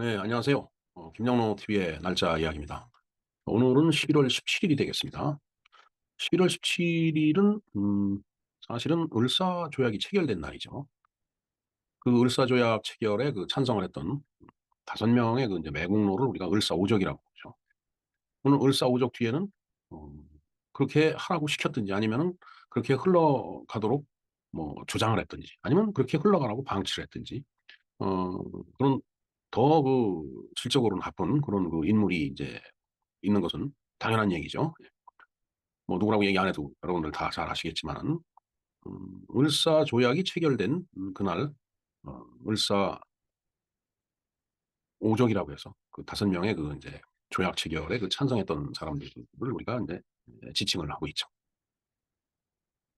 네, 안녕하세요. 김영로 TV의 날짜 이야기입니다. 오늘은 11월 17일이 되겠습니다. 11월 17일은 사실은 을사조약이 체결된 날이죠. 그 을사조약 체결에 그 찬성을 했던 5명의 그 이제 매국노를 우리가 을사오적이라고 하죠. 오늘 을사오적 뒤에는 어, 그렇게 하라고 시켰든지 아니면은 그렇게 흘러가도록 뭐 조장을 했든지 아니면 그렇게 흘러가라고 방치를 했든지 어, 그런 더 그 질적으로 나쁜 그런 그 인물이 이제 있는 것은 당연한 얘기죠. 예. 뭐 누구라고 얘기 안 해도 여러분들 다 잘 아시겠지만은 을사조약이 체결된 그날 을사 오족이라고 해서 그 5명의 그 이제 조약 체결에 그 찬성했던 사람들을 우리가 이제 지칭을 하고 있죠.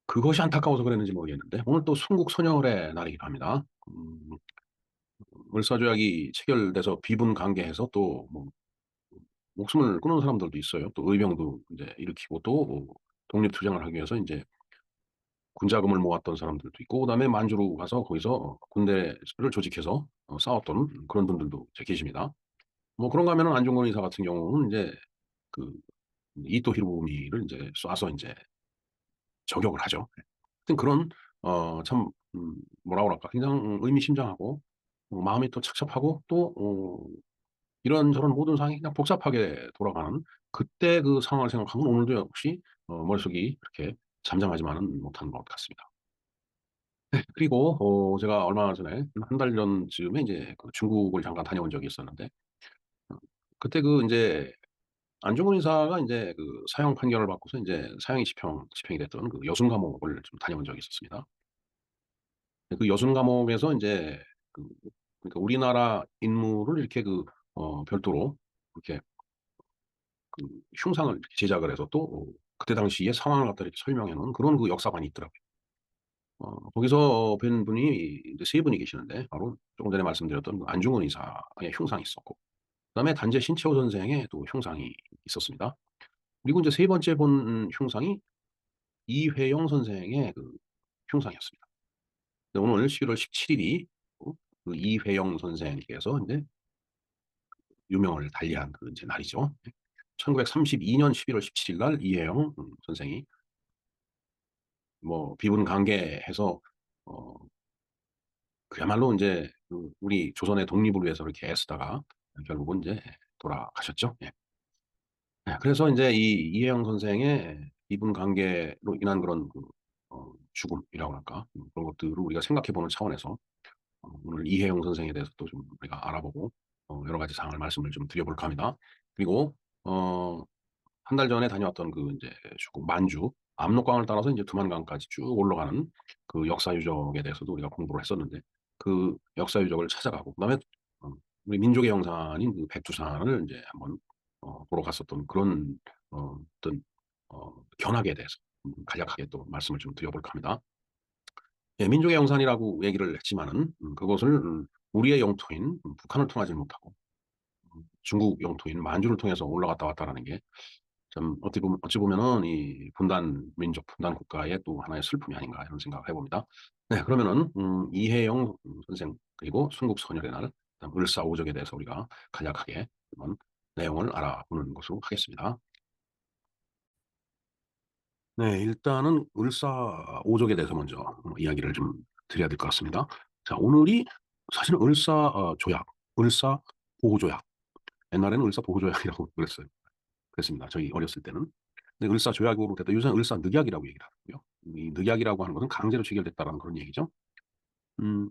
그것이 안타까워서 그랬는지 모르겠는데 오늘 또 순국선열의 날이기도 합니다. 을사조약이 체결돼서 비분관계해서 또 뭐 목숨을 끊은 사람들도 있어요. 또 의병도 이제 일으키고 또 독립투쟁을 하기 위해서 이제 군자금을 모았던 사람들도 있고 그다음에 만주로 가서 거기서 군대를 조직해서 싸웠던 그런 분들도 이제 계십니다. 뭐 그런가 하면은 안중근 의사 같은 경우는 이제 그 이토 히로부미를 이제 쏴서 이제 저격을 하죠. 하여튼 그런 참 뭐라 그럴까 굉장히 의미심장하고 마음이 또 착잡하고 또 이런저런 모든 상황이 그냥 복잡하게 돌아가는 그때 그 상황을 생각하면 오늘도 역시 머릿속이 그렇게 잠잠하지만은 못한 것 같습니다. 그리고 제가 얼마 전에 한 달 전쯤에 이제 그 중국을 잠깐 다녀온 적이 있었는데 어 그때 그 인제 안중근 의사가 인제 그 사형 판결을 받고서 인제 사형이 집행이 됐던 그 여순 감옥을 좀 다녀온 적이 있었습니다. 그 여순 감옥에서 인제 그 그러니까 우리나라 인물을 이렇게 그 별도로 이렇게 그 흉상을 이렇게 제작을 해서 또 그때 당시의 상황을 갖다 이렇게 설명해 놓은 그런 그 역사관이 있더라고요. 거기서 뵌 분이 이제 3 분이 계시는데 바로 조금 전에 말씀드렸던 그 안중근 의사의 흉상이 있었고 그다음에 단재 신채호 선생의 또 흉상이 있었습니다. 그리고 인제 세 번째 본 흉상이 이회영 선생의 그 흉상이었습니다. 근데 오늘 11월 17 일이 그 이회영 선생께서 인제 유명을 달리한 그 인제 날이죠. 1932년 11월 17일 날 이회영 선생이 뭐 비분관계해서 어 그야말로 인제 그 우리 조선의 독립을 위해서 이렇게 애쓰다가 결국은 인제 돌아가셨죠. 예. 예 그래서 인제 이 이혜영 선생의 이분 관계로 인한 그런 그 죽음이라고 할까? 그런 것들을 우리가 생각해 보는 차원에서 오늘 이혜영 선생에 대해서 또 좀 우리가 알아보고 여러 가지 사항을 말씀을 좀 드려 볼까 합니다. 그리고 어 한 달 전에 다녀왔던 그 인제 중국 만주 압록강을 따라서 인제 두만강까지 쭉 올라가는 그 역사 유적에 대해서도 우리가 공부를 했었는데 그 역사 유적을 찾아가고 그다음에 어 우리 민족의 영산인 그 백두산을 인제 한번 보러 갔었던 그런 어떤 견학에 대해서 간략하게 또 말씀을 좀 드려 볼까 합니다. 예 민족의 영산이라고 얘기를 했지만은 그것을 우리의 영토인 북한을 통하지 못하고 중국 영토인 만주를 통해서 올라갔다 왔다라는 게 참 어찌 보면은 이 분단 민족, 분단 국가의 또 하나의 슬픔이 아닌가 이런 생각을 해 봅니다. 네 그러면은 이혜영 선생 그리고 순국선열의 날 그다음 을사오적에 대해서 우리가 간략하게 한번 내용을 알아보는 것으로 하겠습니다. 네 일단은 을사오적에 대해서 먼저 이야기를 좀 드려야 될 것 같습니다. 자 오늘이 사실은 조약, 을사보호조약 옛날에는 을사보호조약이라고 그랬어요. 그랬습니다. 저희 어렸을 때는. 근데 을사조약으로 됐다. 요새는 을사늑약이라고 얘기를 하고요. 이 늑약이라고 하는 것은 강제로 체결됐다라는 그런 얘기죠. 음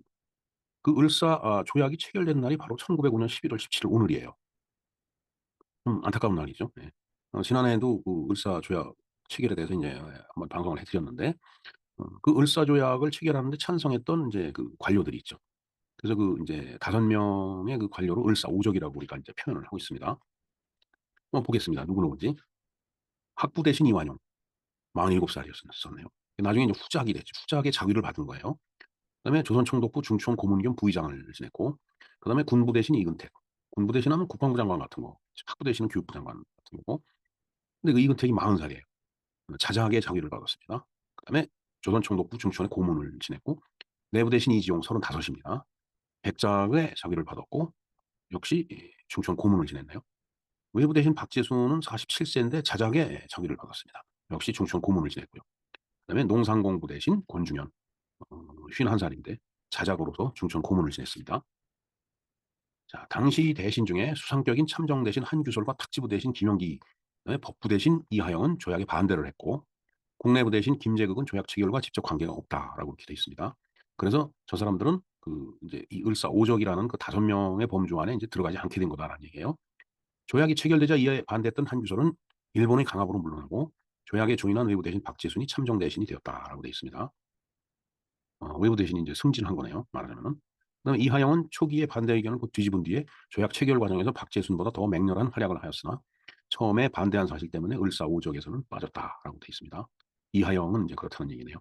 그 조약이 체결된 날이 바로 1905년 11월 17일 오늘이에요. 안타까운 날이죠. 예. 지난해에도 그 을사조약 체결에 대해서 인제 한번 방송을 해 드렸는데 그 을사조약을 체결하는 데 찬성했던 인제 그 관료들이 있죠. 그래서 그 인제 5명의 그 관료로 을사오적이라고 우리가 인제 표현을 하고 있습니다. 한번 보겠습니다. 누구누구인지. 학부 대신 이완용 47 살이었었네요. 나중에 이제 후작이 됐죠. 후작의 자위를 받은 거예요. 그다음에 조선총독부 중추원 고문 겸 부의장을 지냈고 그다음에 군부 대신 이근택. 군부 대신하면 국방부 장관 같은 거. 학부 대신은 교육부 장관 같은 거고. 근데 그 이근택이 40 살이에요. 자작의 자위를 받았습니다. 그다음에 조선총독부 중추원의 고문을 지냈고 내부 대신 이지용 35 입니다. 백작의 자위를 받았고 역시 충청 고문을 지냈네요. 외부 대신 박재순은 47세인데 자작에 자기를 받았습니다. 역시 충청 고문을 지냈고요. 그다음에 농상공부 대신 권중현 51살인데 자작으로서 충청 고문을 지냈습니다. 자, 당시 대신 중에 수상격인 참정 대신 한규솔과 탁지부 대신 김영기, 그다음에 법부 대신 이하영은 조약에 반대를 했고 국내부 대신 김재극은 조약 체결과 직접 관계가 없다라고 이렇게 돼 있습니다. 그래서 저 사람들은 그 이제 이 을사오적이라는 그 5명의 범주 안에 이제 들어가지 않게 된 거다라는 얘기예요. 조약이 체결되자 이에 반대했던 한규솔은 일본의 강압으로 물러나고 조약에 조인한 외부 대신 박재순이 참정 대신이 되었다라고 돼 있습니다. 외부 대신이 이제 승진한 거네요. 말하자면은. 그다음에 이하영은 초기에 반대 의견을 곧 뒤집은 뒤에 조약 체결 과정에서 박재순보다 더 맹렬한 활약을 하였으나 처음에 반대한 사실 때문에 을사오적에서는 빠졌다라고 돼 있습니다. 이하영은 이제 그렇다는 얘기네요.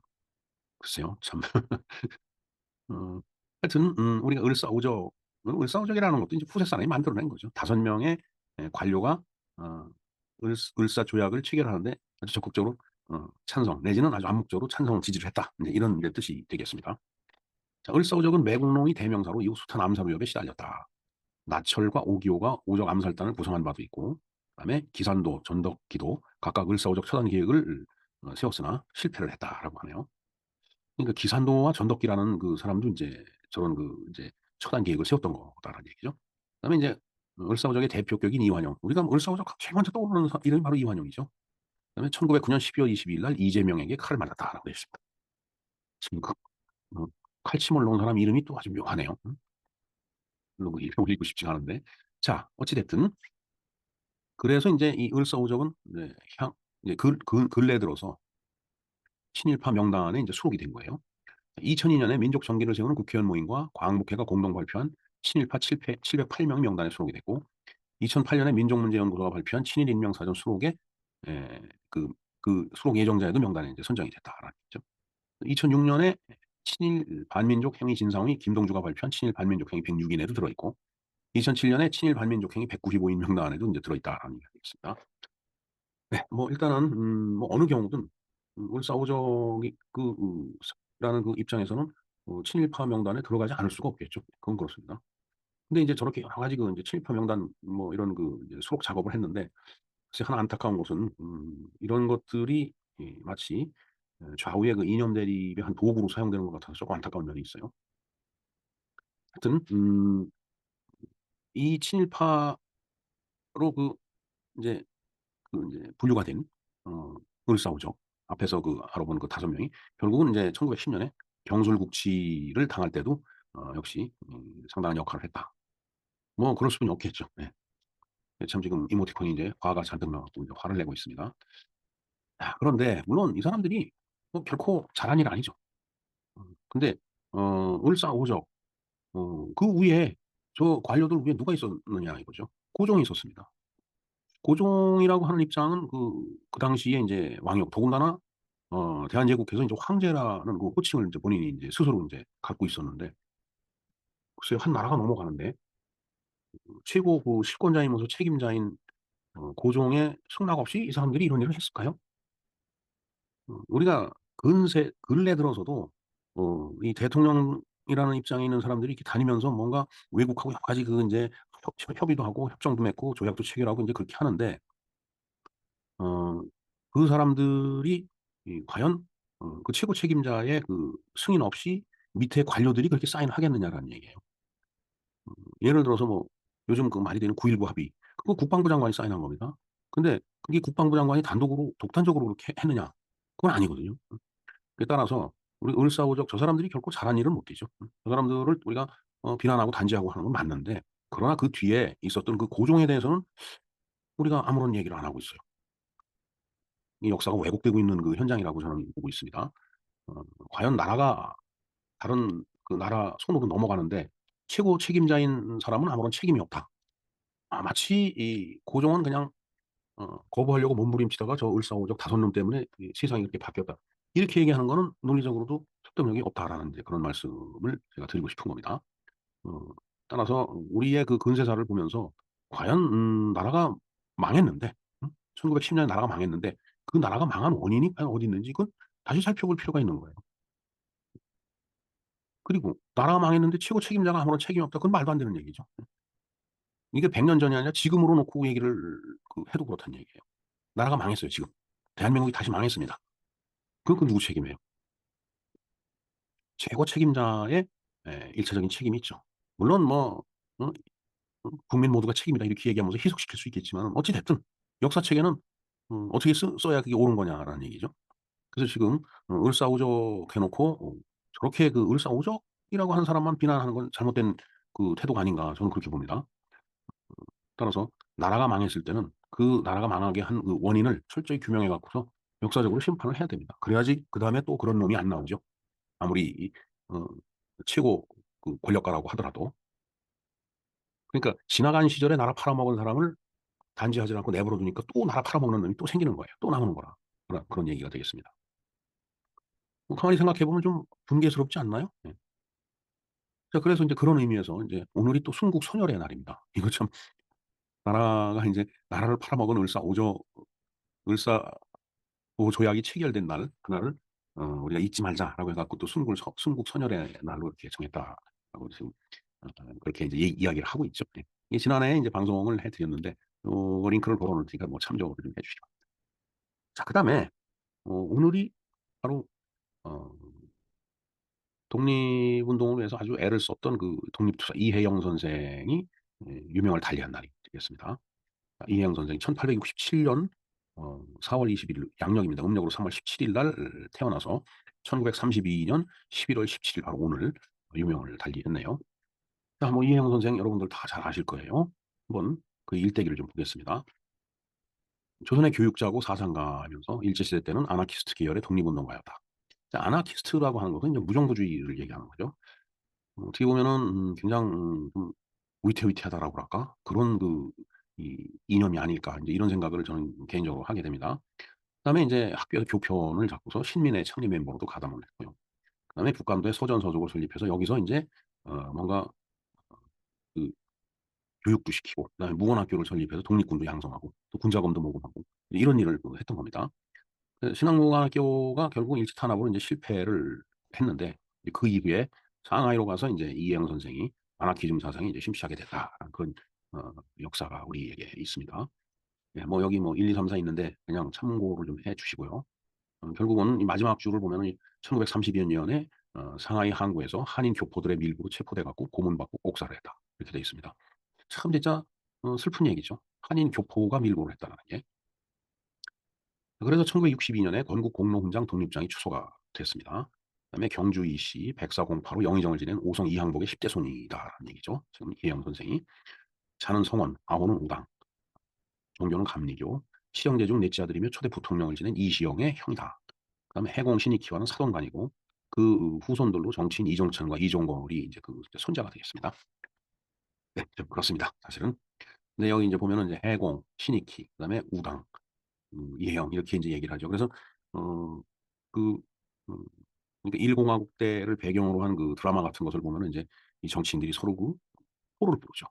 글쎄요, 참. 어, 하여튼 우리가 을사오적이라는 것도 이제 후세 사람이 만들어낸 거죠. 5명의 관료가 어, 을사 조약을 체결하는데 아주 적극적으로 찬성 내지는 아주 암묵적으로 찬성 지지를 했다. 이제 이런 이제 뜻이 되겠습니다. 자, 을사오적은 매국노의 대명사로 이후 숱한 암살 위협에 시달렸다. 나철과 오기오가 오적 암살단을 구성한 바도 있고, 그다음에 기산도, 전덕기도 각각 을사오적 처단 계획을 세웠으나 실패를 했다라고 하네요. 그러니까 기산도와 전덕기라는 그 사람도 이제 저런 그 이제 처단 계획을 세웠던 거다라는 얘기죠. 그다음에 이제 을사오적의 대표격인 이완용. 우리가 을사오적 제일 먼저 떠오르는 이름이 바로 이완용이죠. 그다음에 1909년 12월 22일 날 이재명에게 칼을 맞았다라고 되어 있습니다. 지금 그 어, 칼침을 놓은 사람 이름이 또 아주 묘하네요. 물론 그 이름을 읽고 싶지가 않은데. 자, 어찌됐든 그래서 이제 이 을사오적은 이제 이제 근래 들어서 친일파 명단에 이제 수록이 된 거예요. 2002년에 민족 정기를 세우는 국회의원 모임과 광복회가 공동 발표한 친일파 708명 명단에 수록이 됐고 2008년에 민족문제연구소가 발표한 친일 인명사전 수록에 그, 그 수록 예정자에도 명단에 이제 선정이 됐다라는 거죠. 2006년에 친일 반민족 행위 진상의 김동주가 발표한 친일 반민족 행위 106인에도 들어있고 2007년에 친일 반민족 행위 195인 명단에도 이제 들어있다라는 얘기가 있습니다. 네, 뭐 일단은 뭐 어느 경우든 을사오적이 라는 그 입장에서는 친일파 명단에 들어가지 않을 수가 없겠죠. 그건 그렇습니다. 근데 이제 저렇게 여러 가지 그 이제 친일파 명단 뭐 이런 그 이제 수록 작업을 했는데 사실 하나 안타까운 것은 이런 것들이 마치 좌우의 그 이념 대립의 한 도구로 사용되는 것 같아서 조금 안타까운 면이 있어요. 하여튼 이 친일파로 그 이제 분류가 된 을사오적 앞에서 그 알아본 그 5명이 결국은 이제 1910년에 경술국치를 당할 때도 역시 상당한 역할을 했다. 뭐 그럴 수는 없겠죠. 네. 참 지금 이모티콘이 이제 화가 잔뜩 나갖고 이제 화를 내고 있습니다. 그런데 물론 이 사람들이 뭐 결코 잘한 일 아니죠. 근데 을사오적 그 위에 저 관료들 위에 누가 있었느냐 이거죠. 고종이 있었습니다. 고종이라고 하는 입장은 그 당시에 이제 왕역 더군다나 대한제국에서 이제 황제라는 그 호칭을 이제 본인이 이제 스스로 이제 갖고 있었는데 글쎄요 한 나라가 넘어가는데 최고 그 실권자이면서 책임자인 고종의 승낙 없이 이 사람들이 이런 일을 했을까요? 우리가 근래 들어서도 이 대통령이라는 입장에 있는 사람들이 이렇게 다니면서 뭔가 외국하고 여러 가지 그 이제 협의도 하고 협정도 맺고 조약도 체결하고 이제 그렇게 하는데 어, 그 사람들이 과연 그 최고 책임자의 그 승인 없이 밑에 관료들이 그렇게 사인을 하겠느냐라는 얘기예요. 예를 들어서 뭐 요즘 그 말이 되는 9.19 합의 그거 국방부 장관이 사인한 겁니다. 근데 그게 국방부 장관이 단독으로 독단적으로 그렇게 했느냐? 그건 아니거든요. 그에 따라서 우리 을사오적 저 사람들이 결코 잘한 일은 못 되죠. 저 사람들을 우리가 비난하고 단죄하고 하는 건 맞는데 그러나 그 뒤에 있었던 그 고종에 대해서는 우리가 아무런 얘기를 안 하고 있어요. 이 역사가 왜곡되고 있는 그 현장이라고 저는 보고 있습니다. 어, 과연 나라가 다른 그 나라 손으로 넘어가는데 최고 책임자인 사람은 아무런 책임이 없다. 마치 이 고종은 그냥 거부하려고 몸부림치다가 저 을사오적 5놈 때문에 이 세상이 이렇게 바뀌었다. 이렇게 얘기하는 거는 논리적으로도 설득력이 없다라는 이제 그런 말씀을 제가 드리고 싶은 겁니다. 어, 따라서 우리의 그 근세사를 보면서 과연 나라가 망했는데 1910년에 나라가 망했는데 그 나라가 망한 원인이 과연 어디 있는지 그건 다시 살펴볼 필요가 있는 거예요. 그리고 나라가 망했는데 최고 책임자가 아무런 책임이 없다. 그건 말도 안 되는 얘기죠. 이게 100년 전이 아니라 지금으로 놓고 얘기를 해도 그렇다는 얘기예요. 나라가 망했어요, 지금. 대한민국이 다시 망했습니다. 그 누구 책임이에요? 최고 책임자의 일차적인 책임이 있죠. 물론 뭐 어 국민 모두가 책임이다 이렇게 얘기하면서 희석시킬 수 있겠지만 어찌 됐든 역사책에는 어떻게 써야 그게 옳은 거냐라는 얘기죠. 그래서 지금 을사오적 해 놓고 저렇게 을사오적이라고 하는 사람만 비난하는 건 잘못된 태도가 아닌가 저는 그렇게 봅니다. 따라서 나라가 망했을 때는 그 나라가 망하게 한 그 원인을 철저히 규명해 갖고서 역사적으로 심판을 해야 됩니다. 그래야지 그다음에 또 그런 놈이 안 나오죠. 아무리 어 최고 권력가라고 하더라도. 그러니까 지나간 시절에 나라 팔아먹은 사람을 단죄하지 않고 내버려 두니까 또 나라 팔아먹는 놈이 또 생기는 거예요. 또 나오는 거라. 그런 얘기가 되겠습니다. 가만히 생각해 보면 좀 분개스럽지 않나요? 예. 자 그래서 인제 그런 의미에서 인제 오늘이 또 순국선열의 날입니다. 이거 참 나라가 인제 나라를 팔아먹은 을사오 조약이 체결된 날 그날을 우리가 잊지 말자라고 해 갖고 또 순국선열의 날로 이렇게 정했다라고 지금 그렇게 인제 이야기를 하고 있죠. 예. 이게 지난해에 인제 방송을 해 드렸는데 링크를 걸어 놓을 테니까 뭐 참조를 좀 해 주시기 바랍니다. 자 그다음에 오늘이 바로 어 독립운동을 위해서 아주 애를 썼던 독립투사 이혜영 선생이 유명을 달리한 날이 되겠습니다. 이혜영 선생이 1867년 4월 20일 양력입니다. 음력으로 3월 17일 날 태어나서 1932년 11월 17일 바로 오늘 유명을 달리했네요. 자 뭐 이혜영 선생 여러분들 다 잘 아실 거예요. 한번 그 일대기를 좀 보겠습니다. 조선의 교육자고 사상가이면서 일제시대 때는 아나키스트 계열의 독립운동가였다. 자 아나키스트라고 하는 것은 이제 무정부주의를 얘기하는 거죠. 어떻게 보면은 굉장히 좀 위태위태하다라고 할까? 그런 이념이 아닐까 인제 이런 생각을 저는 개인적으로 하게 됩니다. 그다음에 인제 학교에서 교편을 잡고서 신민의 창립 멤버로도 가담을 했고요. 그다음에 북간도에 서전서족을 설립해서 여기서 인제 뭔가 그 교육도 시키고 그다음에 무원학교를 설립해서 독립군도 양성하고 또 군자금도 모금하고 이런 일을 했던 겁니다. 신학무관학교가 결국 일제 탄압으로 인제 실패를 했는데 이제 그 이후에 상하이로 가서 인제 이혜영 선생이 아나키즘 사상이 이제 심취하게 됐다라는 그런 역사가 우리에게 있습니다. 예 뭐 여기 뭐 1, 2, 3, 4 있는데 그냥 참고를 좀 해 주시고요. 결국은 이 마지막 줄을 보면은 이 1932 년에 상하이 항구에서 한인 교포들의 밀부로 체포돼 갖고 고문받고 옥살을 했다. 이렇게 되어 있습니다. 참 진짜 슬픈 얘기죠. 한인 교포가 밀고를 했다라는 게. 그래서 1962 년에 건국 공로훈장 독립장이 추서가 됐습니다. 그다음에 경주 이씨 백사공파로 영의정을 지낸 오성 이항복의 10대 손이다라는 얘기죠. 지금 이혜영 선생이. 자는 성원, 아호는 우당, 종교는 감리교, 실형제 중 넷째 아들이며 초대 부통령을 지낸 이시영의 형이다. 그다음에 해공 신익희와는 사돈간이고 그 후손들로 정치인 이종찬과 이종걸이 이제 손자가 되겠습니다. 네, 좀 그렇습니다. 사실은. 근데 여기 이제 보면은 이제 해공, 신익희, 그다음에 우당, 이혜영 이렇게 인제 얘기를 하죠. 그래서 어 그 음 그러니까 일공화국 때를 배경으로 한 드라마 같은 것을 보면은 인제 이 정치인들이 서로 호를 부르죠.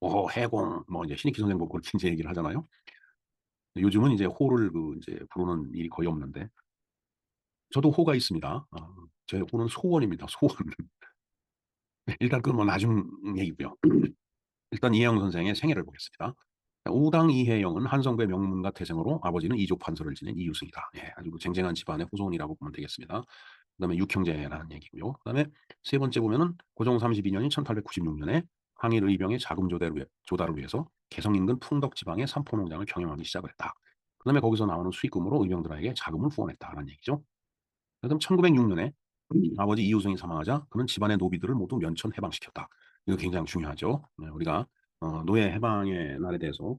"오 해공." 뭐 인제 신익희 선생 보고 그렇게 인제 얘기를 하잖아요. 요즘은 이제 호를 인제 부르는 일이 거의 없는데 저도 호가 있습니다. 제 호는 소원입니다, 소원. 일단 그건 뭐 나중 얘기고요. 일단 이혜영 선생의 생애를 보겠습니다. 우당 이혜영은 한성배 명문가 태생으로 아버지는 이족 판서를 지낸 이유승이다. 예, 아주 쟁쟁한 집안의 후손이라고 보면 되겠습니다. 그다음에 육형제라는 얘기고요. 그다음에 세 번째 보면은 고종 32 년인 1896 년에 항일 의병의 자금 조달을 위해서 개성 인근 풍덕 지방의 삼포 농장을 경영하기 시작을 했다. 그다음에 거기서 나오는 수익금으로 의병들에게 자금을 후원했다라는 얘기죠. 그다음 1906 년에 아버지 이우승이 사망하자 그는 집안의 노비들을 모두 면천 해방시켰다. 이거 굉장히 중요하죠. 네, 우리가 노예 해방의 날에 대해서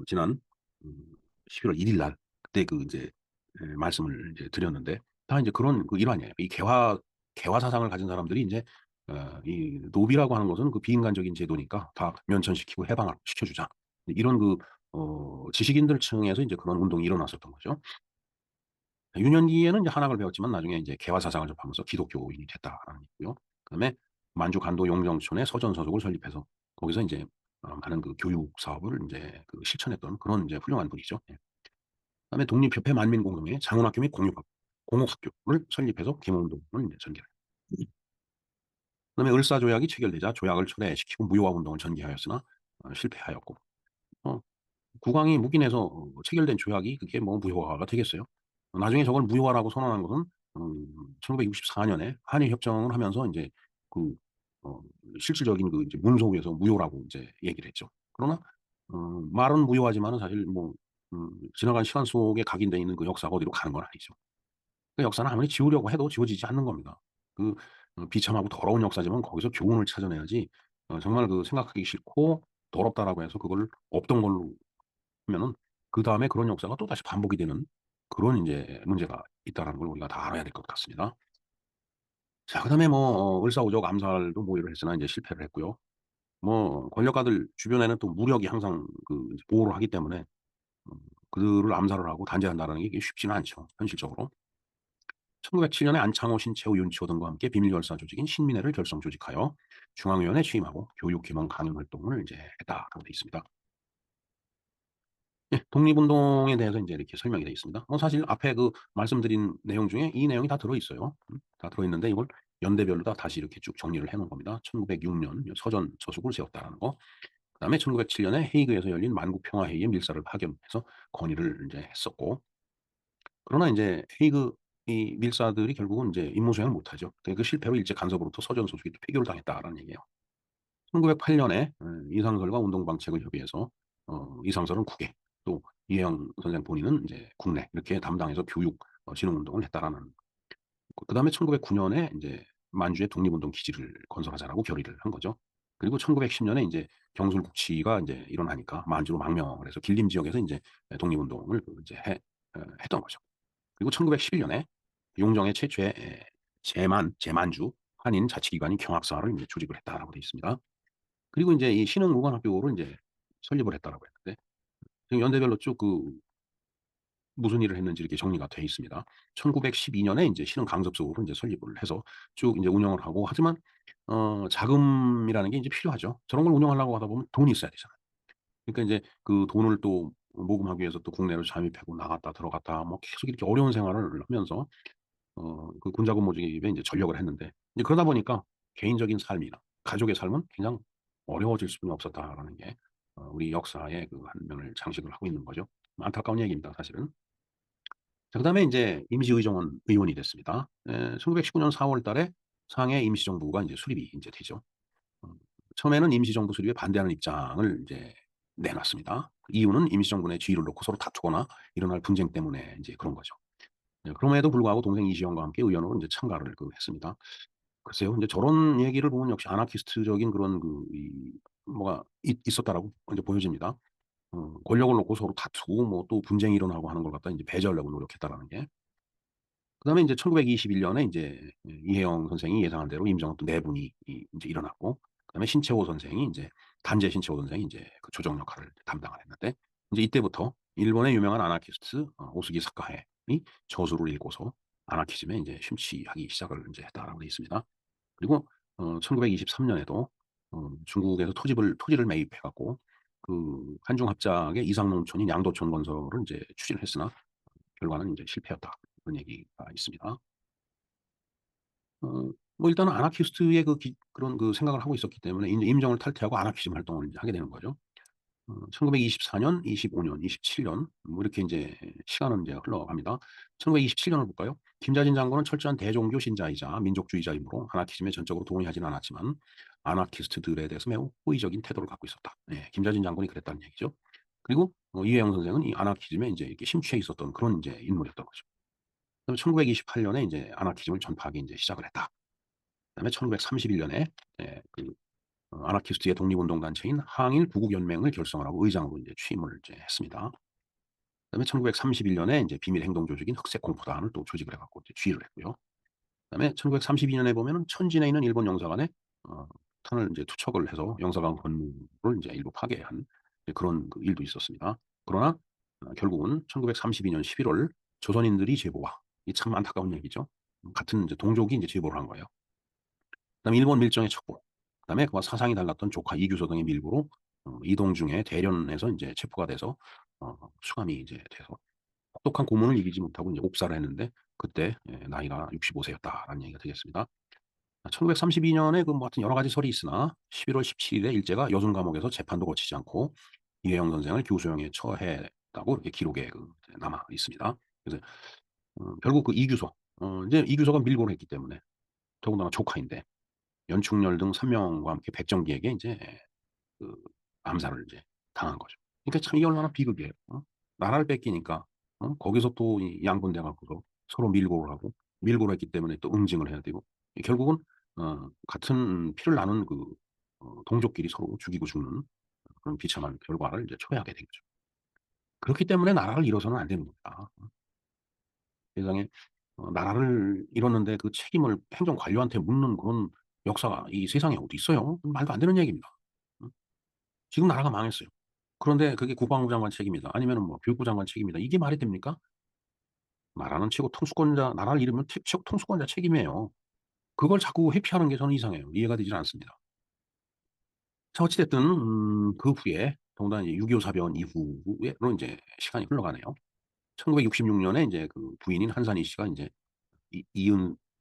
지난 음 11월 1일 날 그때 이제 말씀을 이제 드렸는데 다 인제 그런 일환이에요. 이 개화 사상을 가진 사람들이 인제 이 노비라고 하는 것은 비인간적인 제도니까 다 면천시키고 해방을 시켜주자. 이런 지식인들 층에서 인제 그런 운동이 일어났었던 거죠. 유년기에는 이제 한학을 배웠지만 나중에 인제 개화 사상을 접하면서 기독교인이 됐다라는 얘기고요. 그다음에 만주 간도 용정촌에 서전서족을 설립해서 거기서 인제 많은 교육 사업을 인제 실천했던 그런 인제 훌륭한 분이죠. 예. 그다음에 독립협회 만민공동회 장원학교 및 공옥학교를 설립해서 계몽운동을 인제 전개를 그다음에 을사조약이 체결되자 조약을 철회시키고 무효화 운동을 전개하였으나 실패하였고 어 국왕이 묵인해서 체결된 조약이 그게 뭐 무효화가 되겠어요? 나중에 저걸 무효화라고 선언한 것은 1964 년에 한일 협정을 하면서 인제 그 어 실질적인 그 이제 문서 위에서 무효라고 이제 얘기를 했죠. 그러나 말은 무효하지만은 사실 뭐 지나간 시간 속에 각인되어 있는 그 역사가 어디로 가는 건 아니죠. 그 역사는 아무리 지우려고 해도 지워지지 않는 겁니다. 그 비참하고 더러운 역사지만 거기서 교훈을 찾아내야지 정말 그 생각하기 싫고 더럽다라고 해서 그걸 없던 걸로 하면은 그다음에 그런 역사가 또다시 반복이 되는 그런 인제 문제가 있다라는 걸 우리가 다 알아야 될 것 같습니다. 자 그다음에 뭐 을사오적 암살도 모의를 했으나 인제 실패를 했고요. 뭐 권력가들 주변에는 또 무력이 항상 그 이제 보호를 하기 때문에 음 그들을 암살을 하고 단죄한다라는 게 이게 쉽지는 않죠, 현실적으로. 1907 년에 안창호, 신채호, 윤치호 등과 함께 비밀열사 조직인 신민회를 결성 조직하여 중앙위원회에 취임하고 교육, 계몽, 강연 활동을 이제 했다라고 되어 있습니다. 예. 독립운동에 대해서 인제 이렇게 설명이 되어 있습니다. 사실 앞에 그 말씀드린 내용 중에 이 내용이 다 들어 있어요. 다 들어 있는데 이걸 연대별로 다 다시 이렇게 쭉 정리를 해 놓은 겁니다. 1906년 서전 서숙을 세웠다라는 거. 그다음에 1907 년에 헤이그에서 열린 만국 평화회의에 밀사를 파견해서 건의를 인제 했었고 그러나 인제 헤이그 이 밀사들이 결국은 인제 임무 수행을 못 하죠. 그 실패로 일제 간섭으로부터 서전 소속이 또 폐교를 당했다라는 얘기예요. 1908 년에 이상설과 운동방책을 협의해서 이상설은 국외 또 이혜영 선생 본인은 인제 국내 이렇게 담당해서 교육 진흥 운동을 했다라는 그다음에 1909 년에 인제 만주에 독립운동 기지를 건설하자라고 결의를 한 거죠. 그리고 1910 년에 인제 경술국치가 인제 일어나니까 만주로 망명을 해서 길림 지역에서 인제 독립운동을 그 이제 했던 거죠. 그리고 1911 년에 용정의 최초의 제만주 한인 자치기관인 경학사를 인제 조직을 했다라고 되어 있습니다. 그리고 인제 이 신흥무관학교를 인제 설립을 했다라고 했는데 지금 연대별로 쭉 무슨 일을 했는지 이렇게 정리가 돼 있습니다. 1912 년에 인제 신흥강습소를 인제 설립을 해서 쭉 인제 운영을 하고 하지만 자금이라는 게 인제 필요하죠. 저런 걸 운영하려고 하다 보면 돈이 있어야 되잖아요. 그러니까 인제 그 돈을 또 모금하기 위해서 또 국내로 잠입하고 나갔다 들어갔다 뭐 계속 이렇게 어려운 생활을 하면서 그 군자금 모집에 인제 전력을 했는데 이제 그러다 보니까 개인적인 삶이나 가족의 삶은 그냥 어려워질 수밖에 없었다라는 게 우리 역사의 그 한 면을 장식을 하고 있는 거죠. 안타까운 얘기입니다 사실은. 자 그다음에 인제 임시의정원 의원이 됐습니다. 1919년 4월 달에 상해 임시정부가 인제 수립이 인제 되죠. 어 처음에는 임시정부 수립에 반대하는 입장을 인제 내놨습니다. 이유는 임시정부 내 지위를 놓고 서로 다투거나 일어날 분쟁 때문에 인제 그런 거죠. 네 그럼에도 불구하고 동생 이시영과 함께 의원으로 인제 참가를 했습니다. 글쎄요. 인제 저런 얘기를 보면 역시 아나키스트적인 그런 그 이 뭐가 있었다라고 인제 보여집니다. 권력을 놓고 서로 다투고 뭐 또 분쟁이 일어나고 하는 걸 갖다 인제 배제하려고 노력했다라는 게. 그다음에 인제 1921 년에 인제 이혜영 선생이 예상한 대로 임정은 또 내분이 인제 일어났고 그다음에 신채호 선생이 인제 단재 신채호 선생이 인제 그 조정 역할을 담당을 했는데 인제 이때부터 일본의 유명한 아나키스트 오스기 사카하의 저술을 읽고서 아나키즘에 인제 심취하기 시작을 인제 했다라고 되어 있습니다. 그리고 1923 년에도 중국에서 토지를 매입해 갖고 그 한중 합작의 이상농촌인 양도촌 건설을 인제 추진을 했으나 결과는 인제 실패였다. 그런 얘기가 있습니다. 뭐 일단은 아나키스트의 그런 그 생각을 하고 있었기 때문에 인제 임정을 탈퇴하고 아나키즘 활동을 인제 하게 되는 거죠. 1924 년, 25년, 27년 뭐 이렇게 인제 시간은 인제 흘러갑니다. 1927 년을 볼까요? 김자진 장군은 철저한 대종교 신자이자 민족주의자이므로 아나키즘에 전적으로 동의하지는 않았지만 아나키스트들에 대해서 매우 호의적인 태도를 갖고 있었다. 예. 김자진 장군이 그랬다는 얘기죠. 그리고 이회영 선생은 이 아나키즘에 인제 이렇게 심취해 있었던 그런 인제 인물이었던 거죠. 그다음에 1928 년에 인제 아나키즘을 전파하기 인제 시작을 했다. 그다음에 1931 년에 그 아나키스트의 독립운동 단체인 항일 구국연맹을 결성을 하고 의장으로 인제 취임을 이제 했습니다. 그다음에 1931 년에 인제 비밀 행동 조직인 흑색 공포단을 또 조직을 해 갖고 이제 지휘를 했고요. 그다음에 1932 년에 보면은 천진에 있는 일본 영사관에 탄을 인제 투척을 해서 영사관 건물을 인제 일부 파괴한 이제 그런 그 일도 있었습니다. 그러나 결국은 1932년 11월 조선인들이 제보와 이 참 안타까운 얘기죠. 같은 인제 동족이 인제 제보를 한 거예요. 그다음에 일본 밀정의 첩보, 그다음에 그와 사상이 달랐던 조카 이규서 등의 밀고로 이동 중에 대련에서 인제 체포가 돼서 수감이 이제 돼서 혹독한 고문을 이기지 못하고 인제 옥살을 했는데 그때 나이가 65 세였다라는 얘기가 되겠습니다. 1932년에 그 뭐 하여튼 여러 가지 설이 있으나 11월 17일에 일제가 여순 감옥에서 재판도 거치지 않고 이혜영 선생을 교수형에 처해했다고 이렇게 기록에 이제 남아 있습니다. 그래서 결국 그 이규소 인제 이규소가 밀고를 했기 때문에 더군다나 조카인데 연충렬 등 3 명과 함께 백정기에게 인제 그 암살을 이제 당한 거죠. 그러니까 참 이게 얼마나 비극이에요. 나라를 뺏기니까 거기서 또 이 양분돼 갖고서 서로 밀고를 하고 밀고를 했기 때문에 또 응징을 해야 되고 결국은 같은 피를 나눈 동족끼리 서로 죽이고 죽는 그런 비참한 결과를 이제 초래하게 된 거죠. 그렇기 때문에 나라를 잃어서는 안 되는 겁니다. 세상에 나라를 잃었는데 그 책임을 행정 관료한테 묻는 그런 역사가 이 세상에 어디 있어요? 말도 안 되는 얘기입니다. 음. 지금 나라가 망했어요. 그런데 그게 국방부 장관 책임이다. 아니면은 뭐 교육부 장관 책임이다. 이게 말이 됩니까? 나라는 최고 통수권자 나라를 잃으면 최고 통수권자 책임이에요. 그걸 자꾸 회피하는 게 저는 이상해요. 이해가 되질 않습니다. 자 어찌 됐든 그 후에 더군다나 이제 6.25 사변 이후로 인제 시간이 흘러가네요. 1966 년에 인제 그 부인인 한산희 씨가 인제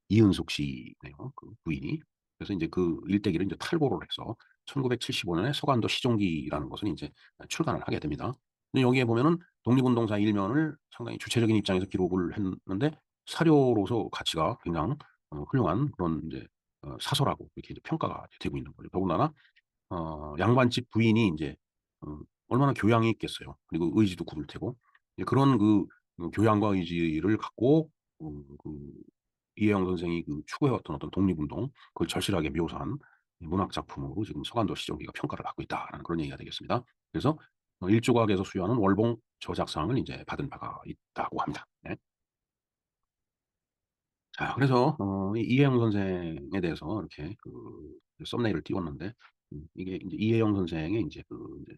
이은숙 씨네요, 그 부인이. 그래서 인제 그 일대기를 인제 탈고를 해서 1975 년에 서간도 시종기라는 것을 인제 출간을 하게 됩니다. 근데 여기에 보면은 독립운동사 일면을 상당히 주체적인 입장에서 기록을 했는데 사료로서 가치가 굉장히 훌륭한 그런 인제 사서라고 이렇게 이제 평가가 되고 있는 거죠. 더군다나 양반집 부인이 인제 어 얼마나 교양이 있겠어요. 그리고 의지도 굳을 테고. 이제 그런 교양과 의지를 갖고 그 이혜영 선생이 추구해 왔던 어떤 독립운동 그걸 절실하게 묘사한 이 문학 작품으로 지금 서간도 시정기가 평가를 받고 있다라는 그런 얘기가 되겠습니다. 그래서 일조각에서 수여하는 월봉 저작상을 인제 받은 바가 있다고 합니다. 네. 자 그래서 이 이혜영 선생에 대해서 이렇게 썸네일을 띄웠는데 이게 인제 이혜영 선생의 인제 인제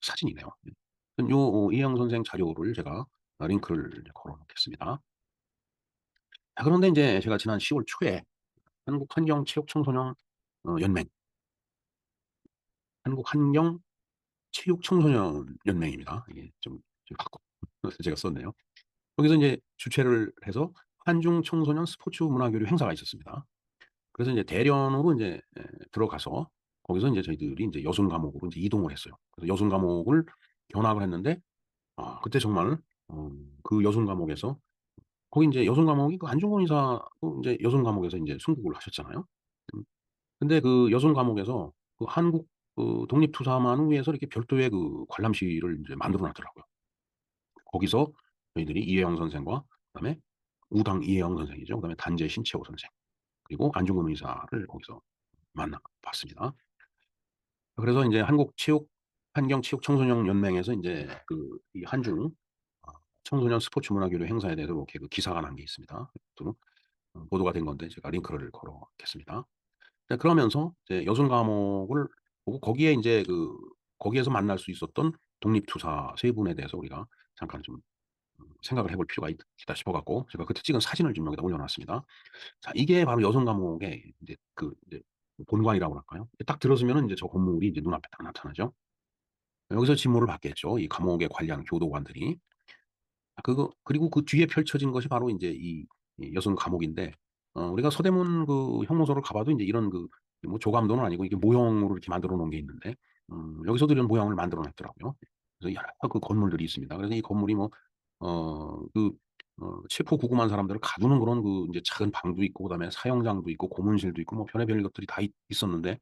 사진이네요. 네. 요 이혜영 선생 자료를 제가 링크를 이제 걸어 놓겠습니다. 자 그런데 인제 제가 지난 10월 초에 한국환경체육청소년 연맹 한국환경체육청소년 연맹입니다. 이게 좀 바꿔 제가 썼네요. 거기서 인제 주최를 해서 한중 청소년 스포츠 문화교류 행사가 있었습니다. 그래서 인제 대련으로 인제 들어가서 거기서 인제 저희들이 인제 여순 감옥으로 인제 이동을 했어요. 그래서 여순 감옥을 견학을 했는데 그때 정말 그 여순 감옥에서 거기 인제 여순 감옥이 안중근 의사도 인제 여순 감옥에서 인제 순국을 하셨잖아요. 음 근데 그 여순 감옥에서 한국 독립투사만을 위해서 이렇게 별도의 관람실을 인제 만들어 놨더라고요. 거기서 저희들이 이혜영 선생과 그다음에 우당 이혜영 선생이죠. 그다음에 단재 신채호 선생 그리고 안중근 의사를 거기서 만나 봤습니다. 그래서 인제 한국체육 환경체육청소년 연맹에서 인제 이 한중 청소년 스포츠 문화교류 행사에 대해서 이렇게 기사가 난 게 있습니다. 또 보도가 된 건데 제가 링크를 걸어 놓겠습니다. 자 그러면서 이제 여순 감옥을 보고 거기에 인제 거기에서 만날 수 있었던 독립투사 세 분에 대해서 우리가 잠깐 좀 생각을 해볼 필요가 있다 싶어 갖고 제가 그때 찍은 사진을 좀 여기다 올려 놨습니다. 자 이게 바로 여순 감옥의 인제 본관이라고 할까요? 딱 들어서면은 인제 저 건물이 인제 눈앞에 딱 나타나죠. 여기서 직무를 받겠죠. 이 감옥에 관리하는 교도관들이. 그리고 그 뒤에 펼쳐진 것이 바로 인제 이 여성 감옥인데 우리가 서대문 형무소를 가 봐도 인제 이런 뭐 조감도는 아니고 이게 모형으로 이렇게 만들어 놓은 게 있는데 여기서도 이런 모형을 만들어 놨더라고요. 그래서 여러 건물들이 있습니다. 그래서 이 건물이 뭐 체포 구금한 사람들을 가두는 그런 인제 작은 방도 있고 그다음에 사형장도 있고 고문실도 있고 뭐 별의별 것들이 다 있었는데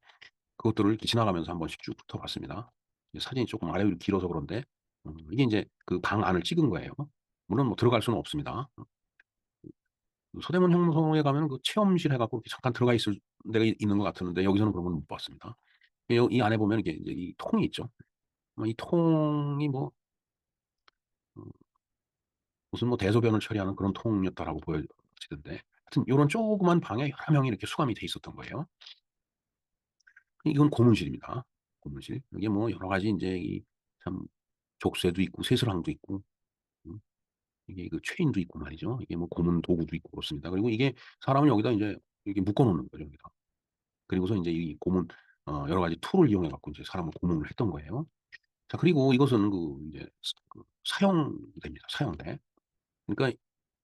그것들을 이렇게 지나가면서 한 번씩 쭉 훑어봤습니다. 이 사진이 쪼끔 아래로 길어서 그런데 이게 인제 그 방 안을 찍은 거예요. 물론 뭐 들어갈 수는 없습니다. 서대문 형무소에 가면은 체험실 해 갖고 이렇게 잠깐 들어가 있을 데가 있는 것 같았는데 여기서는 그런 건 못 봤습니다. 이 안에 보면 이게 인제 이 통이 있죠. 이 통이 뭐 음 무슨 뭐 대소변을 처리하는 그런 통이었다라고 보여지던데 하여튼 요런 조그만 방에 여러 명이 이렇게 수감이 돼 있었던 거예요. 이건 고문실입니다. 고문실. 이게 뭐 여러 가지 인제 참 족쇄도 있고 쇠스랑도 있고 음 이게 체인도 있고 말이죠. 이게 뭐 고문 도구도 있고 그렇습니다. 그리고 이게 사람을 여기다 인제 이렇게 묶어 놓는 거죠, 여기다. 그리고서 인제 이 고문 여러 가지 툴을 이용해 갖고 인제 사람을 고문을 했던 거예요. 자 그리고 이것은 인제 사형대입니다, 사형대. 그러니까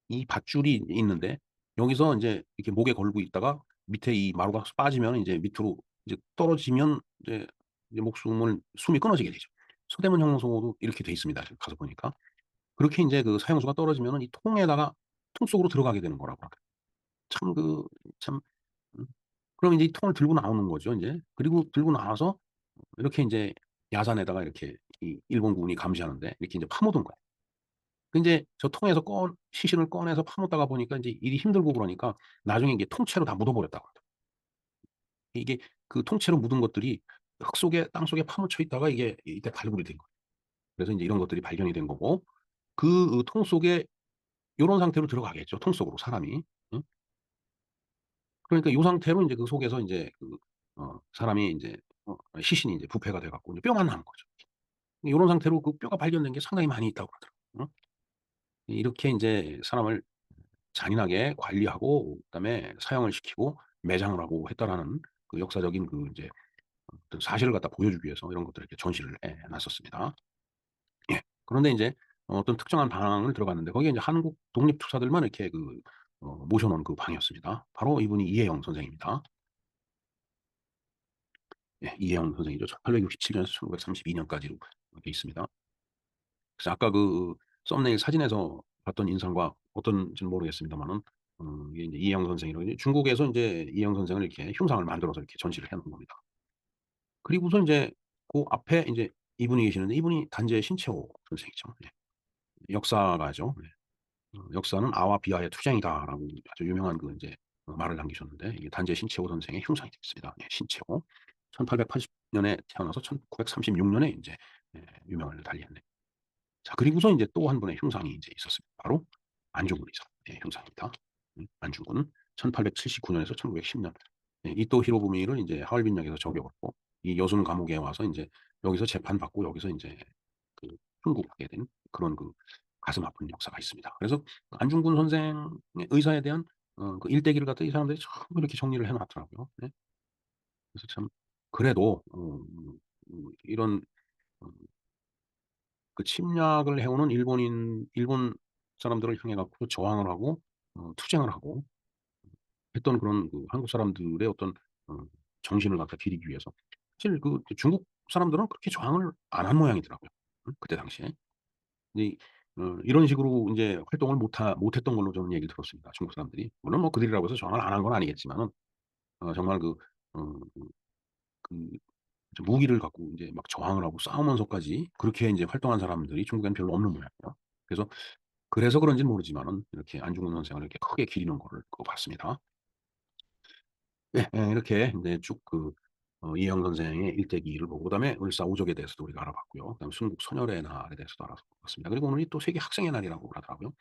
이 밧줄이 있는데 여기서 인제 이렇게 목에 걸고 있다가 밑에 이 마루가 빠지면 이제 밑으로 이제 떨어지면 이제 숨이 끊어지게 되죠. 서대문 형무소도 이렇게 돼 있습니다. 지금 가서 보니까. 그렇게 인제 그 사형수가 떨어지면은 이 통에다가 통 속으로 들어가게 되는 거라고 하더라고요. 참 참 음 그럼 인제 이 통을 들고 나오는 거죠 인제. 그리고 들고 나와서 이렇게 인제 야산에다가 이렇게 이 일본 군이 감시하는데 이렇게 인제 파묻은 거예요. 그 인제 저 통에서 시신을 꺼내서 파묻다가 보니까 인제 일이 힘들고 그러니까 나중에 이게 통째로 다 묻어 버렸다고 하더라고요. 이게 그 통째로 묻은 것들이 흙 속에 땅 속에 파묻혀 있다가 이게 이때 발굴이 된 거예요. 그래서 인제 이런 것들이 발견이 된 거고 그 통 속에 요런 상태로 들어가겠죠, 통 속으로 사람이. 응? 그러니까 요 상태로 인제 그 속에서 인제 사람이 인제 시신이 인제 부패가 돼 갖고 이제 뼈만 남은 거죠. 요런 상태로 그 뼈가 발견된 게 상당히 많이 있다고 그러더라고요. 이렇게 인제 사람을 잔인하게 관리하고 그다음에 사형을 시키고 매장을 하고 했다라는 그 역사적인 그 인제 어떤 사실을 갖다 보여주기 위해서 이런 것들을 이렇게 전시를 해 놨었습니다. 예. 그런데 인제 어떤 특정한 방을 들어갔는데 거기에 인제 한국 독립투사들만 이렇게 모셔 놓은 그 방이었습니다. 바로 이분이 이혜영 선생입니다. 예. 이혜영 선생이죠. 1867 년에서 1932 년까지로 돼 있습니다. 그래서 아까 썸네일 사진에서 봤던 인상과 어떤지는 모르겠습니다만은 이게 인제 이혜영 선생이라고 이제 중국에서 인제 이혜영 선생을 이렇게 흉상을 만들어서 이렇게 전시를 해 놓은 겁니다. 그리고서 인제 그 앞에 인제 이분이 계시는데 이분이 단재 신채호 선생이죠. 예. 역사가죠. 네. "역사는 아와 비아의 투쟁이다."라고 아주 유명한 그 인제 말을 남기셨는데 이게 단재 신채호 선생의 흉상이 되어 있습니다. 예 신채호. 1880 년에 태어나서 1936 년에 인제 유명을 달리했네. 자 그리고서 인제 또 한 분의 흉상이 인제 있었습니다. 바로 안중근 의사의 흉상입니다. 안중근 1879 년에서 1910년. 예 이토 히로부미를 인제 하얼빈역에서 저격을 했고 이 여순 감옥에 와서 인제 여기서 재판받고 여기서 인제 그 순국하게 된 그런 가슴 아픈 역사가 있습니다. 그래서 안중근 선생의 의사에 대한 그 일대기를 갖다 이 사람들이 전부 이렇게 정리를 해 놨더라고요. 네. 그래서 참 그래도 이런 어 그 침략을 해 오는 일본 사람들을 향해 갖고 저항을 하고 투쟁을 하고 했던 그런 한국 사람들의 어떤 어 정신을 갖다 기리기 위해서 사실 중국 사람들은 그렇게 저항을 안 한 모양이더라고요. 그때 당시에. 이 이런 식으로 인제 활동을 못 했던 걸로 저는 얘기를 들었습니다, 중국 사람들이. 물론 뭐 그들이라고 해서 저항을 안 한 건 아니겠지만은 정말 어 그 무기를 갖고 인제 막 저항을 하고 싸우면서까지 그렇게 인제 활동한 사람들이 중국에는 별로 없는 모양이에요. 그래서 그런지는 모르지만은 이렇게 안중근 선생을 이렇게 크게 기리는 거를 봤습니다. 예. 예 이렇게 인제 쭉 이영 선생의 일대기를 보고 그다음에 을사오적에 대해서도 우리가 알아봤고요. 그다음에 순국 선열의 날에 대해서도 알아봤습니다. 그리고 오늘이 또 세계 학생의 날이라고 하더라고요.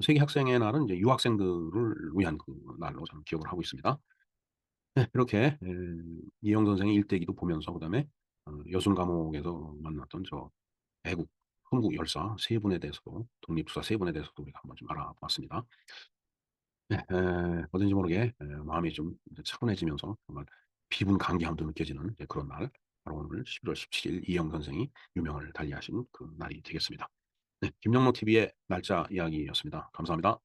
세계 학생의 날은 이제 유학생들을 위한 날로 저는 기억을 하고 있습니다. 네 이렇게 이영 선생의 일대기도 보면서 그다음에 여순 감옥에서 만났던 애국 흥국 열사 세 분에 대해서도 독립투사 세 분에 대해서도 우리가 한번 좀 알아봤습니다. 네. 어딘지 모르게 마음이 좀 이제 차분해지면서 정말 피분 강경함도 느껴지는 이제 그런 날 바로 오늘 11월 17일 이영 선생이 유명을 달리하신 그 날이 되겠습니다. 네. 김영록 TV의 날짜 이야기였습니다. 감사합니다.